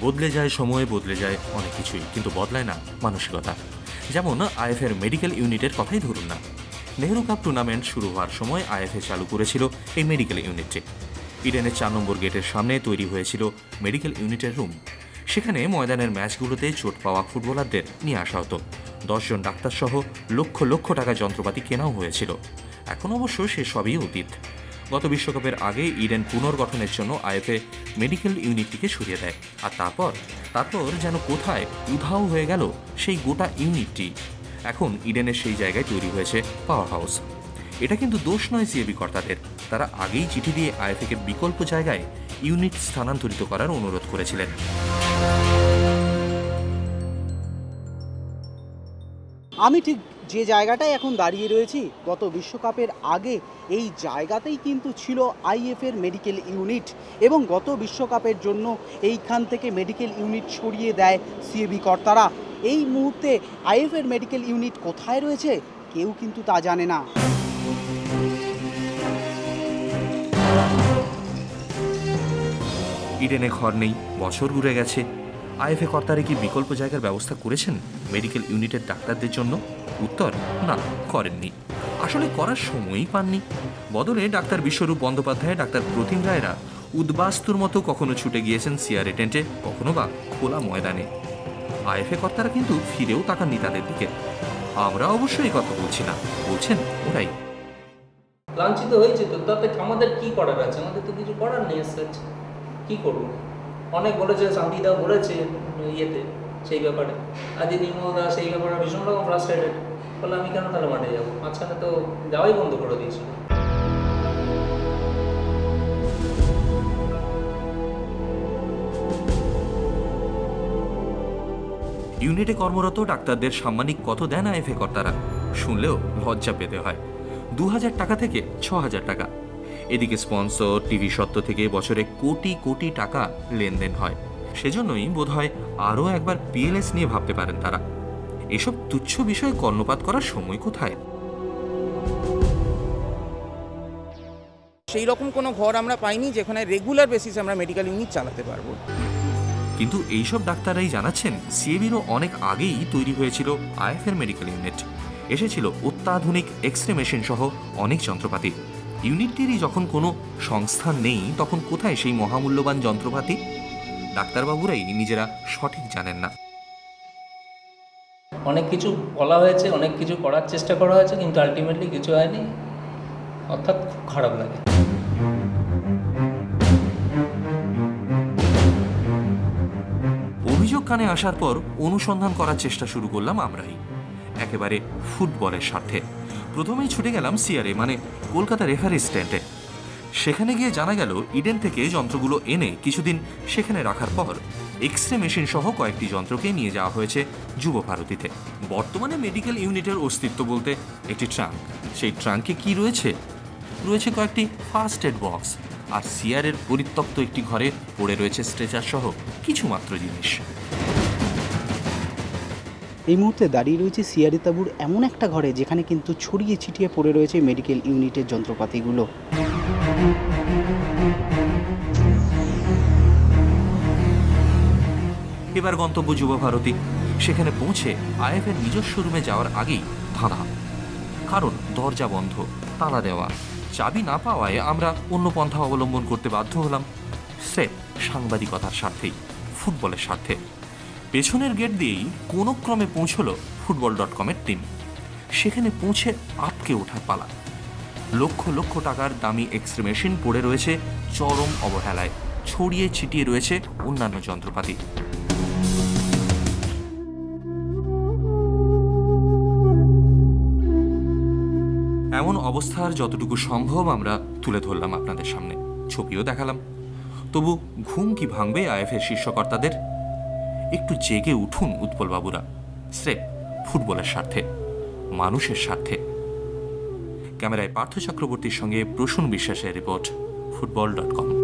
বদলে যায় সময়ে, বদলে যায় অনেক কিছুই, কিন্তু বদলায় না মানসিকতা। যেমন আইএফের মেডিকেল ইউনিটের কথাই ধরুন না। নেহরু কাপ টুর্নামেন্ট শুরু হওয়ার সময় আইএফএ চালু করেছিল এই মেডিকেল ইউনিটটি। ইডেনের 4 নম্বর গেটের সামনে তৈরি হয়েছিল মেডিকেল ইউনিটের রুম। সেখানে ময়দানের ম্যাচগুলোতে চোট পাওয়া ফুটবলারদের নিয়ে আসা হতো। 10 জন ডাক্তার সহ লক্ষ লক্ষ টাকা যন্ত্রপাতি কেনাও হয়েছিল। এখন অবশ্য সে সবই অতীত। গত বিশ্বকাপের আগে ইডেন পুনর্গঠনের জন্য আইএফএ মেডিকেল ইউনিটটিকে সরিয়ে দেয়, আর তারপর যেন কোথায় উধাও হয়ে গেল সেই গোটা ইউনিটটি। এখন ইডেনের সেই জায়গায় তৈরি হয়েছে পাওয়ার হাউস। এটা কিন্তু দোষ নয় সিএবি কর্তাদের। তারা আগেই চিঠি দিয়ে আইএফএকে বিকল্প জায়গায় ইউনিট স্থানান্তরিত করার অনুরোধ করেছিলেন। আমি ঠিক যে জায়গাটায় এখন দাঁড়িয়ে রয়েছি, গত বিশ্বকাপের আগে এই জায়গাতেই কিন্তু ছিল আইএফের মেডিকেল ইউনিট, এবং গত বিশ্বকাপের জন্য এইখান থেকে মেডিকেল ইউনিট সরিয়ে দেয় সিএবি কর্তারা। এই মুহূর্তে আইএফের মেডিকেল ইউনিট কোথায় রয়েছে কেউ কিন্তু তা জানে না। ইডেনে ঘর নেই, বছর ঘুরে গেছে। আইএফএ কর্তারা কি বিকল্প জায়গার ব্যবস্থা করেছেন মেডিকেল ইউনিটের ডাক্তারদের জন্য? উত্তর না, করেননি। আসলে করার সময়ই পাননি। বদলে ডাক্তার বিশ্বরূপ বন্দ্যোপাধ্যায়, ডাক্তার প্রতিম রায়রা উদ্বাস্তুর মতো কখনো ছুটে গিয়েছেন সিআরএ টেন্টে, কখনো বা খোলা ময়দানে। আইএফএ কর্তারা কিন্তু ফিরেও তাকাননি তাদের দিকে। আমরা অবশ্যই এই কথা বলছি না, বলছেন ওরাই। লাঞ্ছিত হয়েছে তো, তাতে আমাদের কি করার আছে? আমাদের তো কিছু করার নেই। কি করবো? অনেক বলেছে, শান্তিদাও বলেছে ইয়েতে সেই ব্যাপারে, আজকে নির্মলদা সেই ব্যাপারে ভীষণ রকম ফ্রাস্ট্রেটেড। বলে আমি কেন তাহলে মাঠে যাবো? মাঝখানে তো যাওয়াই বন্ধ করে দিয়েছিল। ইউনিটে কর্মরত ডাক্তারদের সাম্মানিক কত দেন আইএফএ কর্তারা? শুনলেও লজ্জা পেতে হয়। 2000 টাকা থেকে 6000 টাকা। এদিকে স্পন্সর, টিভি সত্ত্ব থেকে বছরে কোটি কোটি টাকা লেনদেন হয়। সেজন্যই বোধহয় আরও একবার পিএলএস নিয়ে ভাবতে পারেন তারা। এসব তুচ্ছ বিষয়ে কর্ণপাত করার সময় কোথায়? সেই রকম কোনো ঘর আমরা পাইনি যেখানে রেগুলার বেসিসে আমরা মেডিকেল ইউনিট চালাতে পারবো। কিন্তু এইসব ডাক্তাররাই জানাচ্ছেন সিএবিরও অনেক আগেই তৈরি হয়েছিল আইএফের মেডিকেল ইউনিট। এসেছিল অত্যাধুনিক এক্সরে মেশিন সহ অনেক যন্ত্রপাতি। ইউনিটটিরই যখন কোনো সংস্থান নেই, তখন কোথায় সেই মহামূল্যবান যন্ত্রপাতি? ডাক্তারবাবুরাই নিজেরা সঠিক জানেন না। অনেক কিছু বলা হয়েছে, অনেক কিছু করার চেষ্টা করা হয়েছে, কিন্তু আলটিমেটলি কিছু হয়নি। অর্থাৎ খুব খারাপ লাগে। অভিযোগ কানে আসার পর অনুসন্ধান করার চেষ্টা শুরু করলাম আমরাই, একেবারে ফুটবলের স্বার্থে। প্রথমেই ছুটে গেলাম সিআরএ মানে কলকাতা রেফারি স্ট্যান্ডে। সেখানে গিয়ে জানা গেল ইডেন থেকে যন্ত্রগুলো এনে কিছুদিন সেখানে রাখার পর এক্সরে মেশিন সহ কয়েকটি যন্ত্রকে নিয়ে যাওয়া হয়েছে যুব ভারতীতে। বর্তমানে মেডিকেল ইউনিটের অস্তিত্ব বলতে একটি ট্রাঙ্ক। সেই ট্রাঙ্কে কি রয়েছে? রয়েছে কয়েকটি ফার্স্ট এড বক্স, আর সিআরএর পরিত্যক্ত একটি ঘরে পড়ে রয়েছে স্ট্রেচার সহ কিছু মাত্র জিনিস। এই মুহূর্তে দাঁড়িয়ে রয়েছে সিআরএ তাঁবুর এমন একটা ঘরে যেখানে কিন্তু ছড়িয়ে ছিটিয়ে পড়ে রয়েছে মেডিকেল ইউনিটের যন্ত্রপাতিগুলো। এবার গন্তব্য যুব ভারতী। সেখানে পৌঁছে আইএফের নিজস্ব রুমে যাওয়ার আগেই ধাঁধা, কারণ দরজা বন্ধ, তালা দেওয়া। চাবি না পাওয়ায় আমরা অন্য পন্থা অবলম্বন করতে বাধ্য হলাম, স্রেফ সাংবাদিকতার স্বার্থেই, ফুটবলের স্বার্থে। পেছনের গেট দিয়েই কোনো ক্রমে পৌঁছল ফুটবল.com-এর টিম। সেখানে পৌঁছে আটকে ওঠার পালা। লক্ষ লক্ষ টাকার দামি এক্সরে মেশিন পড়ে রয়েছে চরম অবহেলায়, ছড়িয়ে ছিটিয়ে রয়েছে অন্যান্য যন্ত্রপাতি। এমন অবস্থার যতটুকু সম্ভব আমরা তুলে ধরলাম আপনাদের সামনে, ছবিও দেখালাম। তবু ঘুম কি ভাঙবে আইএফের শীর্ষকর্তাদের? একটু জেগে উঠুন উৎপলবাবুরা, স্রেফ ফুটবলের স্বার্থে, মানুষের স্বার্থে। ক্যামেরায় পার্থ চক্রবর্তীর সঙ্গে প্রসূন বিশ্বাসের রিপোর্ট, ফুটবল.com।